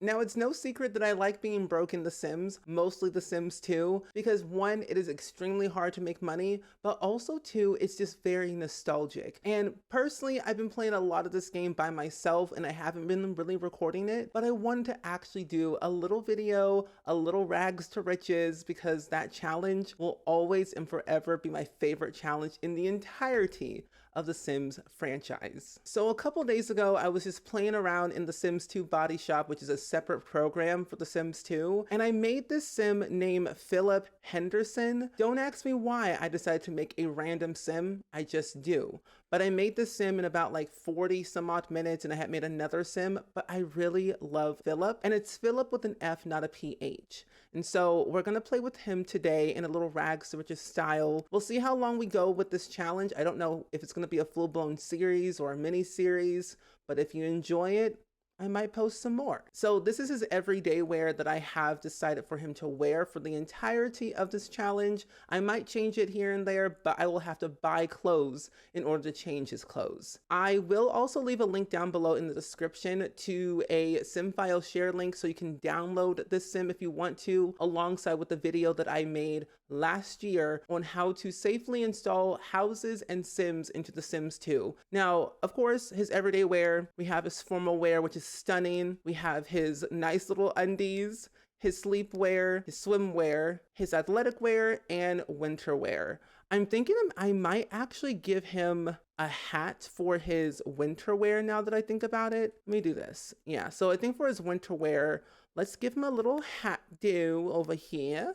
Now, it's no secret that I like being broke in The Sims, mostly The Sims 2, because one, it is extremely hard to make money, but also two, it's just very nostalgic. And personally, I've been playing a lot of this game by myself and I haven't been really recording it, but I wanted to actually do a little video, a little rags to riches, because that challenge will always and forever be my favorite challenge in the entirety of the Sims franchise. So a couple days ago, I was just playing around in the Sims 2 body shop, which is a separate program for the Sims 2, and I made this sim named Philip Henderson. Don't ask me why I decided to make a random sim, I just do. But I made this sim in about like 40 some odd minutes, and I had made another sim, but I really love Philip, and it's Philip with an F, not a PH. And so we're gonna play with him today in a little rags to riches style. We'll see how long we go with this challenge. I don't know if it's gonna be a full-blown series or a mini series, but if you enjoy it, I might post some more. So this is his everyday wear that I have decided for him to wear for the entirety of this challenge. I might change it here and there, but I will have to buy clothes in order to change his clothes. I will also leave a link down below in the description to a sim file share link so you can download this sim if you want to, alongside with the video that I made last year on how to safely install houses and sims into the Sims 2. Now, of course, his everyday wear, we have his formal wear, which is stunning. We have his nice little undies, his sleepwear, his swimwear, his athletic wear, and winter wear. I'm thinking I might actually give him a hat for his winter wear now that I think about it. Let me do this. Yeah, so I think for his winter wear, let's give him a little hat do over here.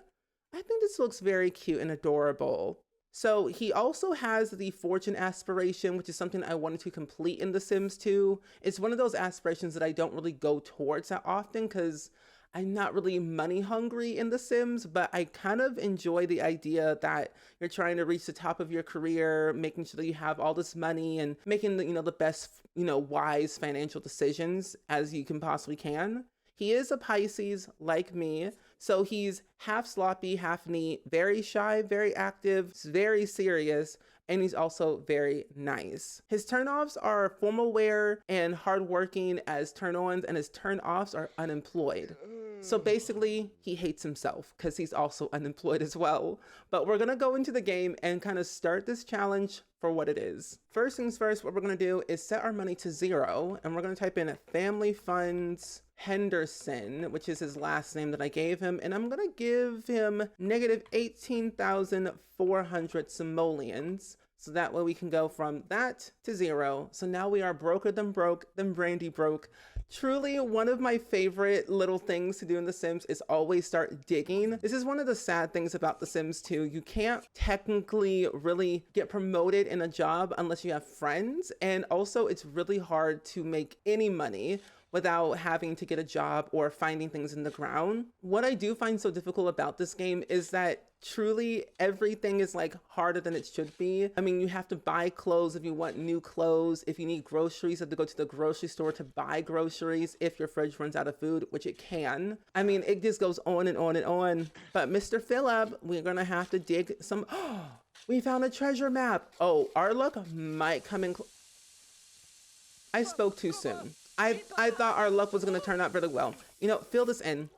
I think this looks very cute and adorable. So he also has the fortune aspiration, which is something I wanted to complete in The Sims 2. It's one of those aspirations that I don't really go towards that often because I'm not really money hungry in The Sims, but I kind of enjoy the idea that you're trying to reach the top of your career, making sure that you have all this money and making the best, wise financial decisions as you can possibly can. He is a Pisces like me, so he's half sloppy, half neat, very shy, very active, very serious, and he's also very nice. His turn-offs are formal wear and hardworking as turn-ons, and his turn-offs are unemployed. So basically, he hates himself because he's also unemployed as well. But we're gonna go into the game and kind of start this challenge for what it is. First things first, what we're gonna do is set our money to 0, and we're gonna type in family funds Henderson, which is his last name that I gave him, and I'm gonna give him negative 18,400 simoleons. So that way we can go from that to 0. So now we are broker than broke, than brandy broke. Truly one of my favorite little things to do in The Sims is always start digging. This is one of the sad things about The Sims 2. You can't technically really get promoted in a job unless you have friends. And also it's really hard to make any money without having to get a job or finding things in the ground. What I do find so difficult about this game is that truly everything is like harder than it should be. I mean, you have to buy clothes if you want new clothes. If you need groceries, you have to go to the grocery store to buy groceries if your fridge runs out of food, which it can. I mean, it just goes on and on and on. But Mr. Phillip, we're gonna have to dig some, we found a treasure map. Oh, our luck might come in. I spoke too soon. I thought our luck was gonna turn out really well. Fill this in.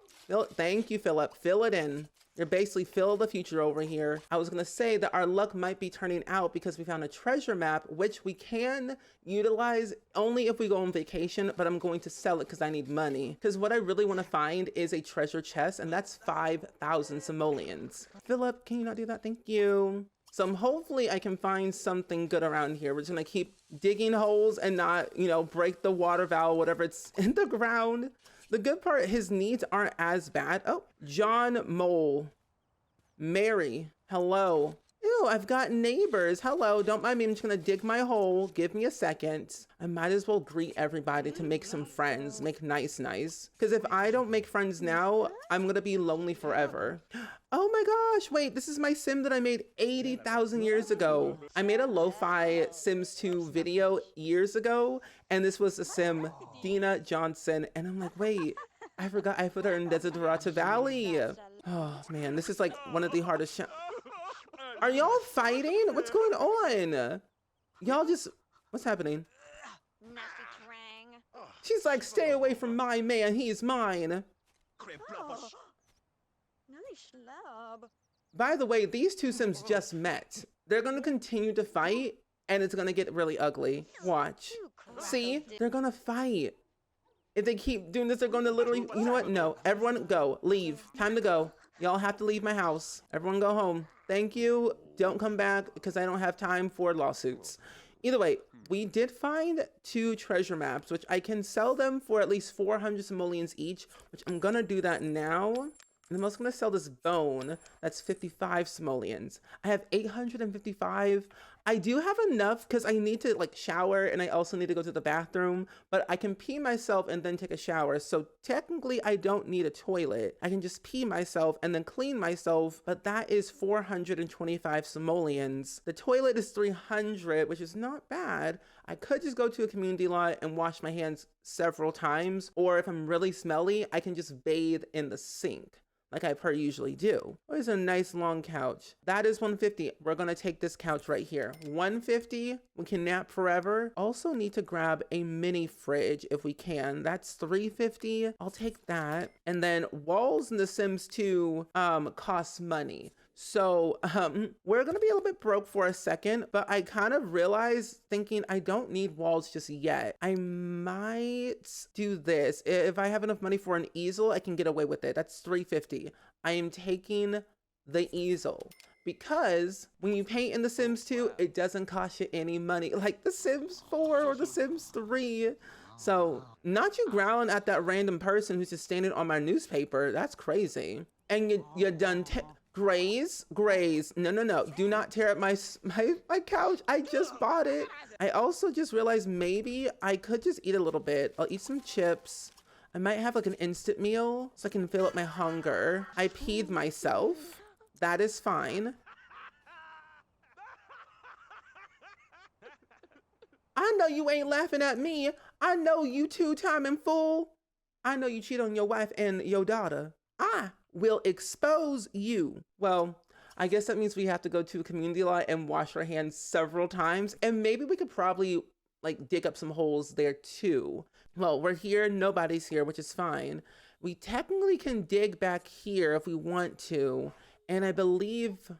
Thank you, Philip. Fill it in. You're basically fill the future over here. I was gonna say that our luck might be turning out because we found a treasure map, which we can utilize only if we go on vacation, but I'm going to sell it because I need money. Because what I really want to find is a treasure chest, and that's 5,000 simoleons. Philip, can you not do that? Thank you. So hopefully I can find something good around here. We're just gonna keep digging holes and not, break the water valve, whatever it's in the ground. The good part, his needs aren't as bad. Oh, John Mole. Mary, hello. Ew, I've got neighbors. Hello, don't mind me. I'm just gonna dig my hole. Give me a second. I might as well greet everybody to make some friends, make nice. Because if I don't make friends now, I'm gonna be lonely forever. Oh my gosh, wait, this is my sim that I made 80,000 years ago. I made a lo-fi Sims 2 video years ago, and this was a sim, Dina Johnson, and I'm like, wait, I forgot I put her in Desiderata Valley. Oh man, this is like one of the hardest. Are y'all fighting? What's going on? Y'all just, what's happening? She's like, stay away from my man, he's mine. By the way, these two Sims just met. They're gonna continue to fight, and it's gonna get really ugly. Watch. See? They're gonna fight. If they keep doing this, they're gonna literally, you know what? No, everyone go, leave. Time to go. Y'all have to leave my house. Everyone go home. Thank you. Don't come back because I don't have time for lawsuits. Either way, we did find 2 treasure maps, which I can sell them for at least 400 simoleons each, which I'm gonna do that now. And I'm also gonna sell this bone. That's 55 simoleons. I have 855. I do have enough because I need to like shower and I also need to go to the bathroom, but I can pee myself and then take a shower. So technically I don't need a toilet. I can just pee myself and then clean myself, but that is 425 simoleons. The toilet is 300, which is not bad. I could just go to a community lot and wash my hands several times, or if I'm really smelly, I can just bathe in the sink, like I per usually do. Oh, it's a nice long couch. That is 150. We're gonna take this couch right here. 150, we can nap forever. Also need to grab a mini fridge if we can. That's 350, I'll take that. And then walls in The Sims 2 cost money. So we're gonna be a little bit broke for a second, but I kind of realized thinking I don't need walls just yet. I might do this. If I have enough money for an easel, I can get away with it. That's 350. I am taking the easel because when you paint in The Sims 2, it doesn't cost you any money like The Sims 4 or The Sims 3. So not you growling at that random person who's just standing on my newspaper. That's crazy. And you're done. Graze. No. Do not tear up my couch. I just bought it. I also just realized maybe I could just eat a little bit. I'll eat some chips. I might have like an instant meal so I can fill up my hunger. I peed myself. That is fine. I know you ain't laughing at me. I know you two-timing fool. I know you cheat on your wife and your daughter. I will expose you. Well, I guess that means we have to go to a community lot and wash our hands several times. And maybe we could probably like dig up some holes there too. Well, we're here, nobody's here, which is fine. We technically can dig back here if we want to. And I believe,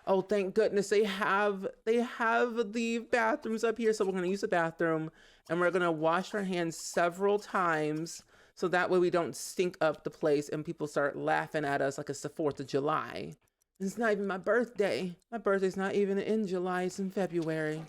oh, thank goodness they have the bathrooms up here. So we're gonna use the bathroom and we're gonna wash our hands several times. So that way we don't stink up the place and people start laughing at us like it's the 4th of July. It's not even my birthday. My birthday's not even in July, it's in February.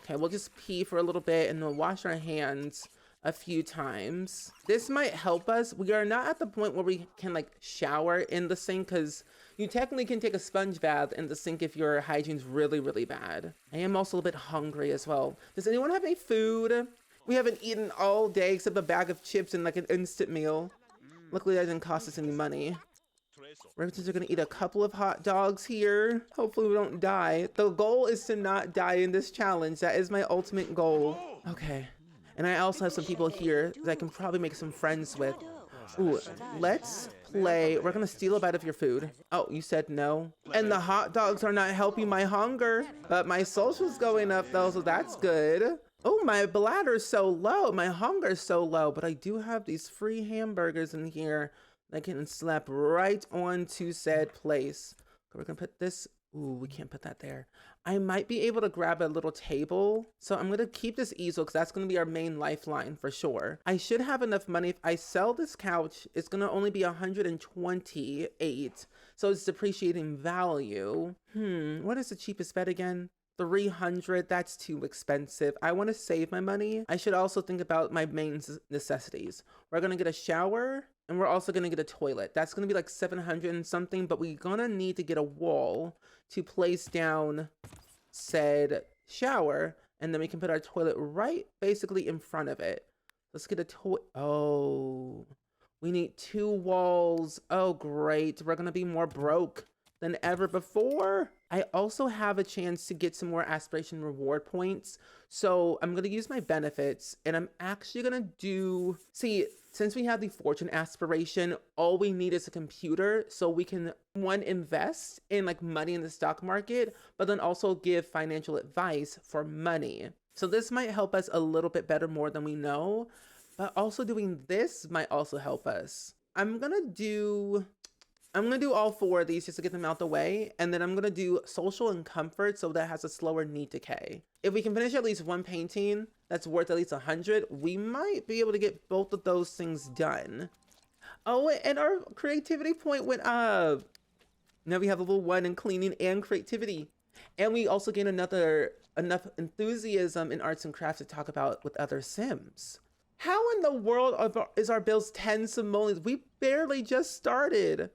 Okay, we'll just pee for a little bit and we'll wash our hands a few times. This might help us. We are not at the point where we can like shower in the sink because you technically can take a sponge bath in the sink if your hygiene's really, really bad. I am also a little bit hungry as well. Does anyone have any food? We haven't eaten all day except a bag of chips and like an instant meal. Luckily that didn't cost us any money. We're just gonna eat a couple of hot dogs here. Hopefully we don't die. The goal is to not die in this challenge. That is my ultimate goal. Okay. And I also have some people here that I can probably make some friends with. Ooh, let's play. We're gonna steal a bite of your food. Oh, you said no? And the hot dogs are not helping my hunger, but my social's going up though, so that's good. Oh, my bladder's so low. My hunger's so low, but I do have these free hamburgers in here that can slap right onto said place. We're gonna put this. Ooh, we can't put that there. I might be able to grab a little table. So I'm gonna keep this easel because that's gonna be our main lifeline for sure. I should have enough money. If I sell this couch, it's gonna only be 128. So it's depreciating value. What is the cheapest bed again? 300. That's too expensive. I want to save my money. I should also think about my main necessities. We're gonna get a shower and we're also gonna get a toilet. That's gonna be like 700 and something, but we're gonna need to get a wall to place down said shower, and then we can put our toilet right basically in front of it. Let's get a oh, we need 2 walls. Oh great, we're gonna be more broke than ever before. I also have a chance to get some more aspiration reward points. So I'm gonna use my benefits and I'm actually gonna do, see, since we have the fortune aspiration, all we need is a computer so we can, one, invest in like money in the stock market, but then also give financial advice for money. So this might help us a little bit better more than we know. but also doing this might also help us. I'm gonna do all four of these just to get them out the way, and then I'm gonna do social and comfort so that has a slower need decay. If we can finish at least one painting that's worth at least 100, we might be able to get both of those things done. Oh, and our creativity point went up. Now we have level 1 in cleaning and creativity. And we also gain enough enthusiasm in arts and crafts to talk about with other Sims. How in the world is our bills 10 simoleons? We barely just started.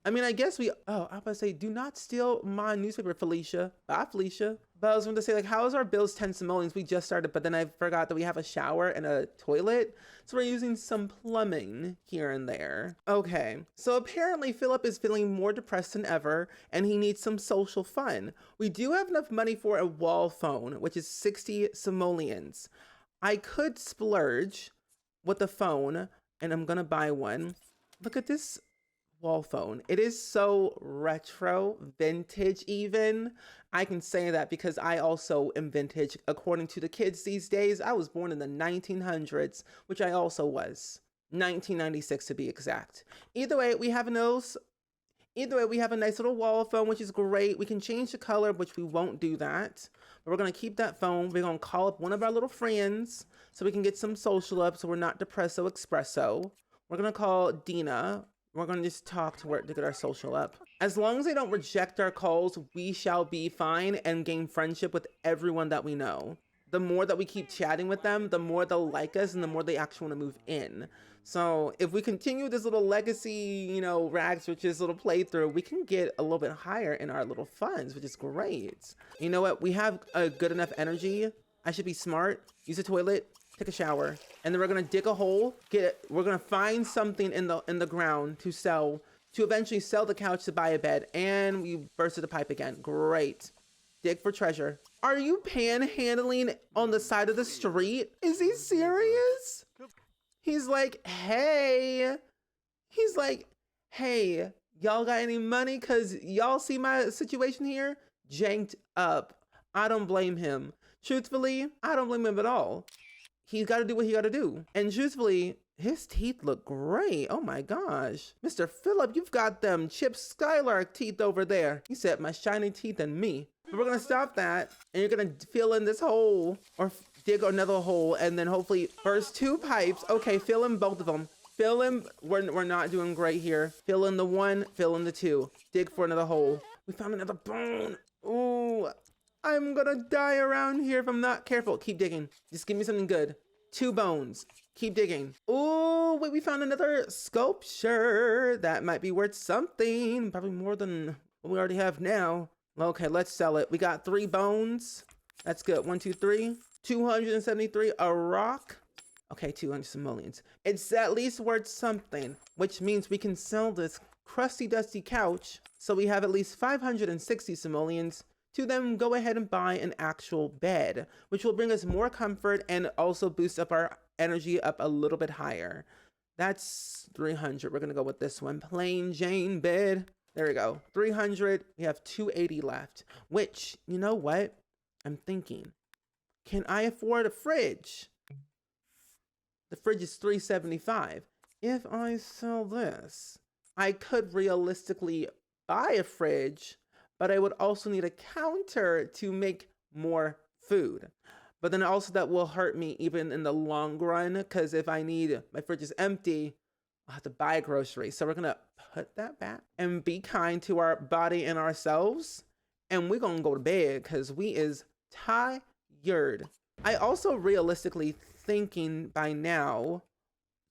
I mean, I guess I was about to say, do not steal my newspaper, Felicia. Bye, Felicia. But I was going to say, like, how is our bills 10 simoleons? We just started, but then I forgot that we have a shower and a toilet. So we're using some plumbing here and there. Okay, so apparently Philip is feeling more depressed than ever, and he needs some social fun. We do have enough money for a wall phone, which is 60 simoleons. I could splurge with the phone, and I'm going to buy one. Look at this wall phone. It is so retro, vintage even. I can say that because I also am vintage. According to the kids these days, I was born in the 1900s, which I also was. 1996 to be exact. Either way, we have a nice little wall phone, which is great. We can change the color, which we won't do that. But we're going to keep that phone. We're going to call up one of our little friends so we can get some social up so we're not depresso espresso. We're going to call Dina. We're going to just talk to her to get our social up. As long as they don't reject our calls, we shall be fine and gain friendship with everyone that we know. The more that we keep chatting with them, the more they'll like us and the more they actually want to move in. So if we continue this little legacy, rags, which is little playthrough, we can get a little bit higher in our little funds, which is great. You know what? We have a good enough energy. I should be smart. Use the toilet. Take a shower, and then we're gonna dig a hole. We're gonna find something in the ground to sell, to eventually sell the couch to buy a bed. And we bursted the pipe again. Great. Dig for treasure. Are you panhandling on the side of the street? Is he serious? He's like, hey. Y'all got any money? Cause y'all see my situation here? Janked up. I don't blame him. Truthfully, I don't blame him at all. He's got to do what he got to do. And truthfully, his teeth look great. Oh my gosh. Mr. Phillip, you've got them Chip Skylark teeth over there. You said my shiny teeth and me. But we're going to stop that. And you're going to fill in this hole or dig another hole and then hopefully burst 2 pipes. Okay, fill in both of them. Fill in. We're not doing great here. Fill in the 1, fill in the 2. Dig for another hole. We found another bone. Ooh. I'm gonna die around here if I'm not careful. Keep digging. Just give me something good. 2 bones. Keep digging. Oh, wait, we found another sculpture. That might be worth something. Probably more than what we already have now. Okay, let's sell it. We got 3 bones. That's good. 1, 2, 3. 273. A rock. Okay, 200 simoleons. It's at least worth something, which means we can sell this crusty, dusty couch. So we have at least 560 simoleons. To then go ahead and buy an actual bed, which will bring us more comfort and also boost up our energy up a little bit higher. That's 300. We're going to go with this one. Plain Jane bed. There we go. 300. We have 280 left, which, you know what? I'm thinking, can I afford a fridge? The fridge is 375. If I sell this, I could realistically buy a fridge, but I would also need a counter to make more food. But then also that will hurt me even in the long run, because if my fridge is empty, I'll have to buy groceries. So we're gonna put that back and be kind to our body and ourselves. And we're gonna go to bed because we is tired. I also realistically thinking by now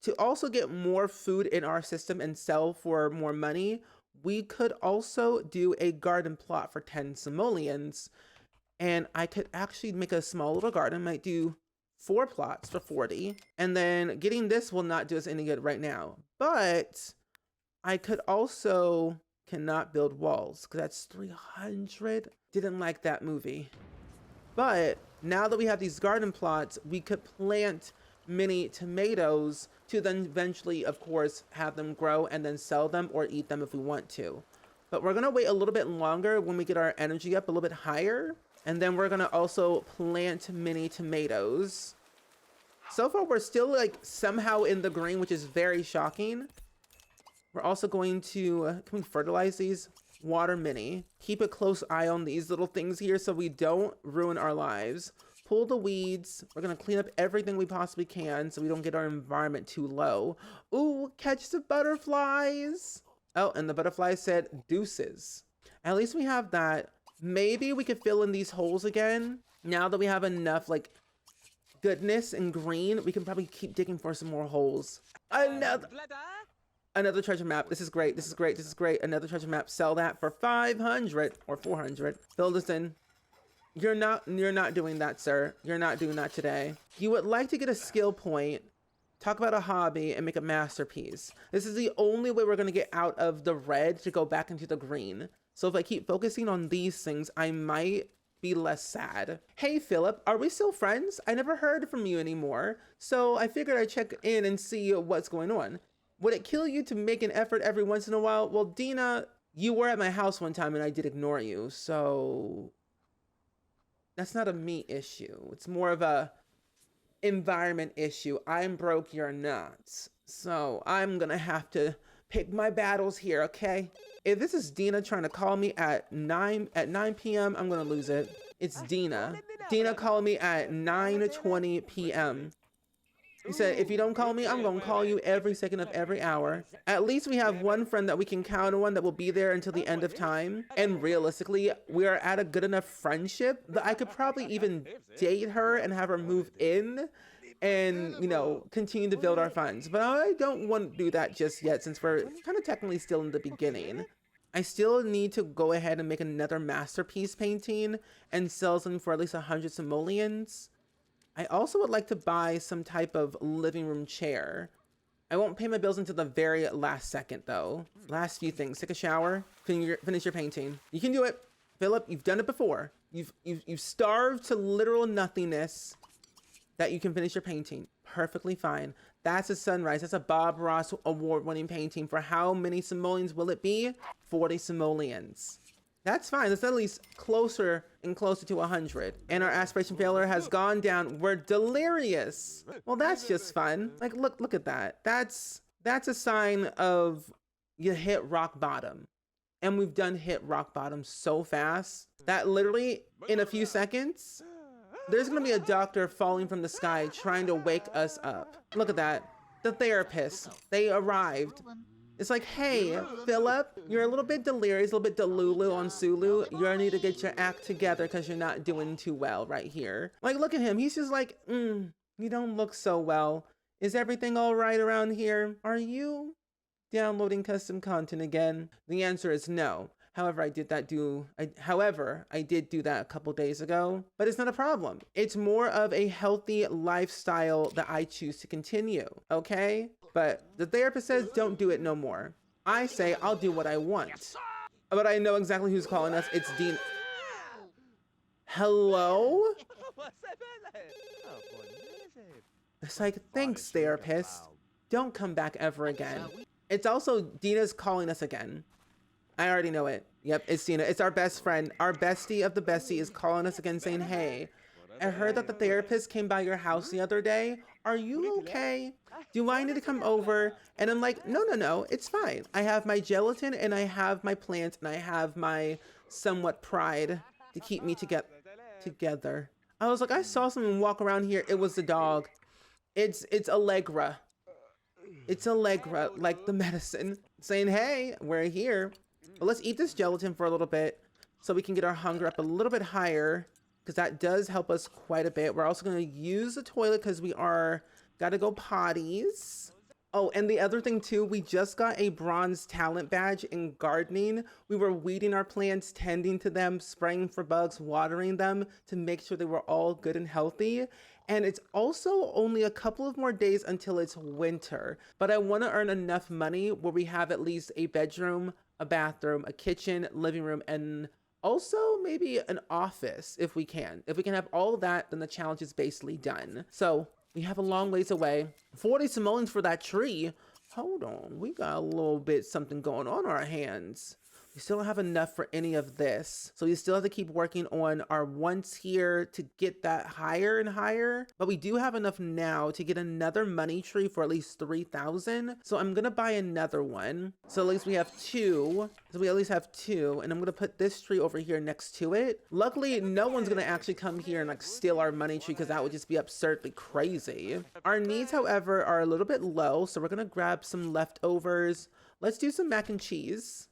to also get more food in our system and sell for more money, we could also do a garden plot for 10 simoleons. And I could actually make a small little garden. Might do 4 plots for 40. And then getting this will not do us any good right now. But I could also cannot build walls because that's 300. Didn't like that movie. But now that we have these garden plots, we could plant mini tomatoes to then eventually, of course, have them grow and then sell them or eat them if we want to. But we're gonna wait a little bit longer when we get our energy up a little bit higher. And then we're gonna also plant mini tomatoes. So far, we're still like somehow in the green, which is very shocking. We're also going to, can we fertilize these? Water mini. Keep a close eye on these little things here so we don't ruin our lives. Pull the weeds. We're gonna clean up everything we possibly can so we don't get our environment too low. Ooh, catch the butterflies. Oh, and the butterfly said deuces. At least we have that. Maybe we could fill in these holes again. Now that we have enough like goodness and green, we can probably keep digging for some more holes. Another treasure map. This is great. This is great. This is great. Another treasure map. Sell that for 500 or 400. Fill this in. You're not doing that, sir. You're not doing that today. You would like to get a skill point, talk about a hobby, and make a masterpiece. This is the only way we're going to get out of the red to go back into the green. So if I keep focusing on these things, I might be less sad. Hey, Philip, are we still friends? I never heard from you anymore. So I figured I'd check in and see what's going on. Would it kill you to make an effort every once in a while? Well, Dina, you were at my house one time and I did ignore you, so that's not a me issue. It's more of a environment issue. I'm broke, you're not. So I'm gonna have to pick my battles here, okay? If this is Dina trying to call me at 9 p.m., I'm gonna lose it. It's Dina. Dina called me at 9:20 p.m. He said, if you don't call me, I'm going to call you every second of every hour. At least we have one friend that we can count on that will be there until the end of time. And realistically, we are at a good enough friendship that I could probably even date her and have her move in and, you know, continue to build our funds. But I don't want to do that just yet since we're kind of technically still in the beginning. I still need to go ahead and make another masterpiece painting and sell something for at least 100 simoleons. I also would like to buy some type of living room chair. I won't pay my bills until the very last second though. Last few things, take a shower, finish your painting. You can do it. Philip, you've done it before. You've starved to literal nothingness that you can finish your painting. Perfectly fine. That's a sunrise. That's a Bob Ross award-winning painting. For how many simoleons will it be? 40 simoleons. That's fine. That's at least closer and closer to 100. And our aspiration failure has gone down. We're delirious. Well, that's just fun. Like, look at that. That's a sign of you hit rock bottom. And we've done hit rock bottom so fast that literally in a few seconds, there's gonna be a doctor falling from the sky trying to wake us up. Look at that. The therapists, they arrived. It's like, hey, Philip, you're a little bit delirious, a little bit delulu on Sulu. You're gonna need to get your act together because you're not doing too well right here. Like, look at him. He's just like, you don't look so well. Is everything all right around here? Are you downloading custom content again? The answer is no. However, I did do that a couple days ago, but it's not a problem. It's more of a healthy lifestyle that I choose to continue, okay? But the therapist says, don't do it no more. I say, I'll do what I want. But I know exactly who's calling us. It's Dean. Hello? It's like, thanks, therapist. Don't come back ever again. It's also, Dina's calling us again. I already know it. Yep, it's Dina. It's our best friend. Our bestie of the bestie is calling us again saying, hey, I heard that the therapist came by your house the other day. Are you okay? Do I need to come over? And I'm like, no, it's fine. I have my gelatin and I have my plants and I have my somewhat pride to keep me together. I was like, I saw someone walk around here. It was the dog. It's Allegra. It's Allegra, like the medicine, saying, hey, we're here. But let's eat this gelatin for a little bit so we can get our hunger up a little bit higher, because that does help us quite a bit. We're also going to use the toilet because we gotta go potties. Oh, and the other thing too, we just got a bronze talent badge in gardening. We were weeding our plants, tending to them, spraying for bugs, watering them to make sure they were all good and healthy. And it's also only a couple of more days until it's winter, but I want to earn enough money where we have at least a bedroom, a bathroom, a kitchen, living room, and also maybe an office if we can. If we can have all that, then the challenge is basically done. So we have a long ways away. 40 simoleons for that tree. Hold on, we got a little bit something going on our hands. We still don't have enough for any of this. So we still have to keep working on our wants here to get that higher and higher. But we do have enough now to get another money tree for at least 3,000. So I'm gonna buy another one. So at least we have two. So we at least have two. And I'm gonna put this tree over here next to it. Luckily, no one's gonna actually come here and like steal our money tree because that would just be absurdly crazy. Our needs, however, are a little bit low. So we're gonna grab some leftovers. Let's do some mac and cheese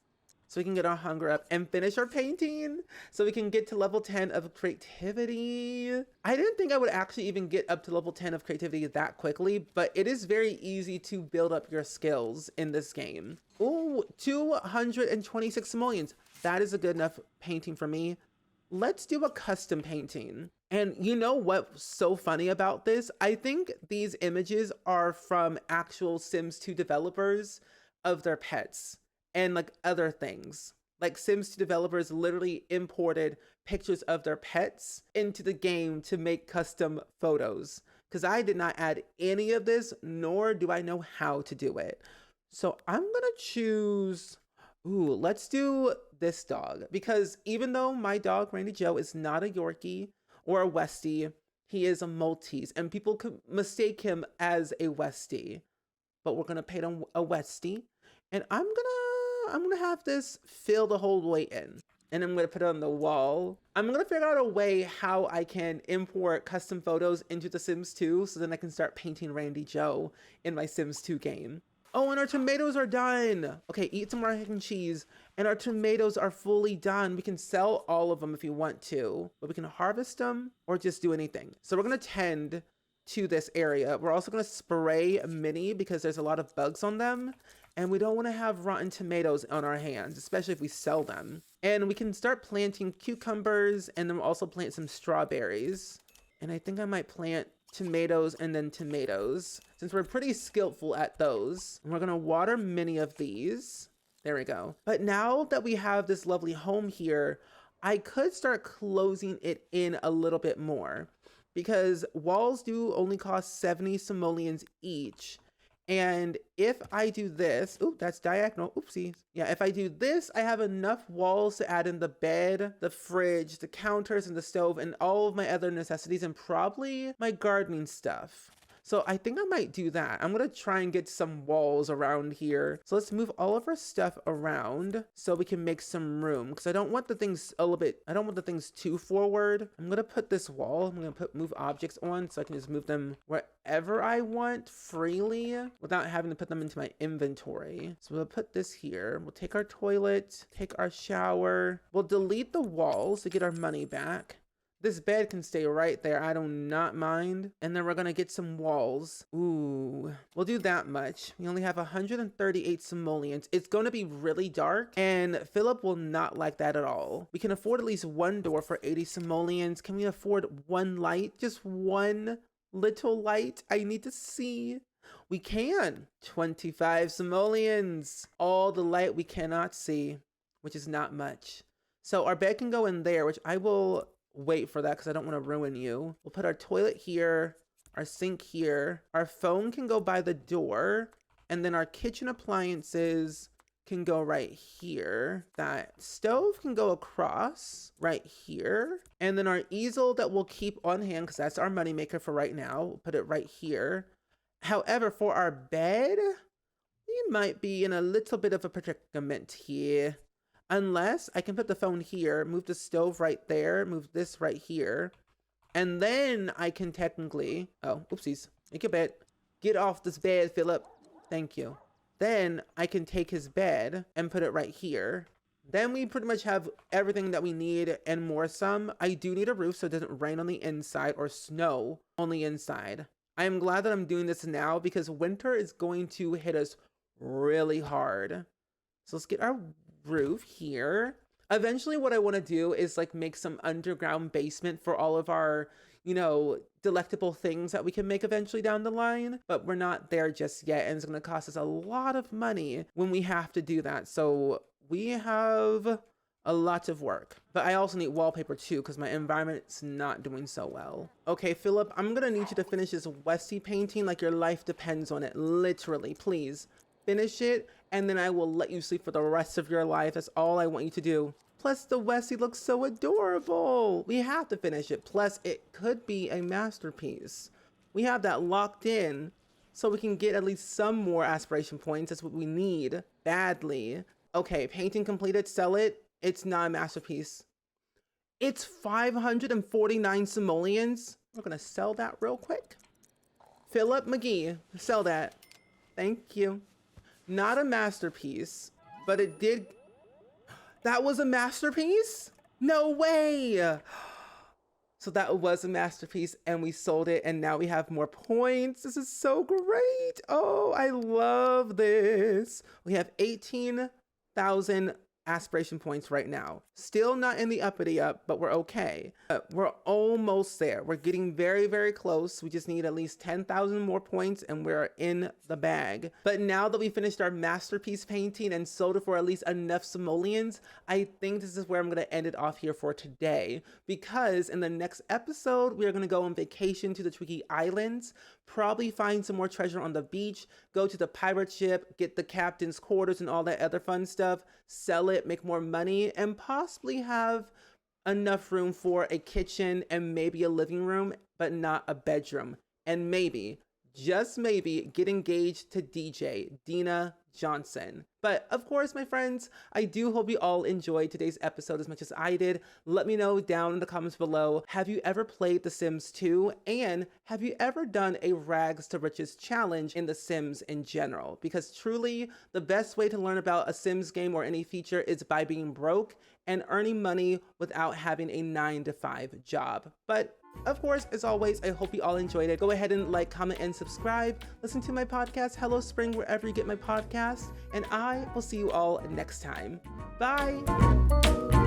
so we can get our hunger up and finish our painting so we can get to level 10 of creativity. I didn't think I would actually even get up to level 10 of creativity that quickly, but it is very easy to build up your skills in this game. Ooh, 226 simoleons. That is a good enough painting for me. Let's do a custom painting. And you know what's so funny about this? I think these images are from actual Sims 2 developers of their pets and like other things. Like Sims 2 developers literally imported pictures of their pets into the game to make custom photos. Because I did not add any of this, nor do I know how to do it. So I'm gonna choose, ooh, let's do this dog. Because even though my dog, Randy Joe, is not a Yorkie or a Westie, he is a Maltese. And people could mistake him as a Westie. But we're gonna paint him a Westie. And I'm gonna have this fill the whole way in. And I'm gonna put it on the wall. I'm gonna figure out a way how I can import custom photos into the Sims 2 so then I can start painting Randy Joe in my Sims 2 game. Oh, and our tomatoes are done. Okay, eat some more mac and cheese. And our tomatoes are fully done. We can sell all of them if you want to, but we can harvest them or just do anything. So we're gonna tend to this area. We're also gonna spray mini because there's a lot of bugs on them. And we don't want to have rotten tomatoes on our hands, especially if we sell them. And we can start planting cucumbers and then we'll also plant some strawberries. And I think I might plant tomatoes and then tomatoes since we're pretty skillful at those. And we're going to water many of these. There we go. But now that we have this lovely home here, I could start closing it in a little bit more because walls do only cost 70 simoleons each. And if I do this, oop, that's diagonal, oopsies. Yeah, if I do this, I have enough walls to add in the bed, the fridge, the counters, and the stove, and all of my other necessities, and probably my gardening stuff. So I think I might do that. I'm gonna try and get some walls around here. So let's move all of our stuff around so we can make some room because I don't want the things I don't want the things too forward. I'm gonna put this wall, I'm gonna move objects on so I can just move them wherever I want freely without having to put them into my inventory. So we'll put this here. We'll take our toilet, take our shower. We'll delete the walls to get our money back. This bed can stay right there. I do not mind. And then we're going to get some walls. Ooh, we'll do that much. We only have 138 simoleons. It's going to be really dark and Philip will not like that at all. We can afford at least one door for 80 simoleons. Can we afford one light? Just one little light? I need to see. We can. 25 simoleons. All the light we cannot see, which is not much. So our bed can go in there, which I will wait for that because I don't want to ruin you. We'll put our toilet here, our sink here. Our phone can go by the door, and then our kitchen appliances can go right here. That stove can go across right here. And then our easel that we'll keep on hand because that's our moneymaker for right now. We'll put it right here. However, for our bed, we might be in a little bit of a predicament here. Unless I can put the phone here, move the stove right there, move this right here. And then I can technically, oh, oopsies, make your bed. Get off this bed, Philip. Thank you. Then I can take his bed and put it right here. Then we pretty much have everything that we need and more some. I do need a roof so it doesn't rain on the inside or snow on the inside. I am glad that I'm doing this now because winter is going to hit us really hard. So let's get our roof here. Eventually what I want to do is like make some underground basement for all of our, you know, delectable things that we can make eventually down the line, but we're not there just yet and it's going to cost us a lot of money when we have to do that. So we have a lot of work, but I also need wallpaper too because my environment's not doing so well. Okay, Philip, I'm gonna need you to finish this Westie painting like your life depends on it, literally, please. finish it, and then I will let you sleep for the rest of your life. That's all I want you to do. Plus, the Westie looks so adorable. We have to finish it. Plus, it could be a masterpiece. We have that locked in, so we can get at least some more aspiration points. That's what we need badly. Okay, painting completed, sell it. It's not a masterpiece. It's 549 simoleons. We're gonna sell that real quick. Philip McGee, sell that. Thank you. Not a masterpiece, but it did. That was a masterpiece? No way. So that was a masterpiece and we sold it and now we have more points. This is so great. Oh, I love this. We have 18,000 aspiration points right now. Still not in the uppity up, but we're okay. We're almost there. We're getting very, very close. We just need at least 10,000 more points and we're in the bag. But now that we finished our masterpiece painting and sold it for at least enough simoleons, I think this is where I'm going to end it off here for today, because in the next episode, we are going to go on vacation to the Tricky Islands, probably find some more treasure on the beach, go to the pirate ship, get the captain's quarters and all that other fun stuff, sell it, make more money, and possibly have enough room for a kitchen and maybe a living room, but not a bedroom. And maybe, just maybe, get engaged to DJ Dina Johnson. But of course, my friends, I do hope you all enjoyed today's episode as much as I did. Let me know down in the comments below, have you ever played The Sims 2? And have you ever done a rags to riches challenge in The Sims in general? Because truly, the best way to learn about a Sims game or any feature is by being broke and earning money without having a 9-to-5 job. But of course, as always, I hope you all enjoyed it. Go ahead and like, comment, and subscribe. Listen to my podcast, Hello Spring, wherever you get my podcasts. And I will see you all next time. Bye.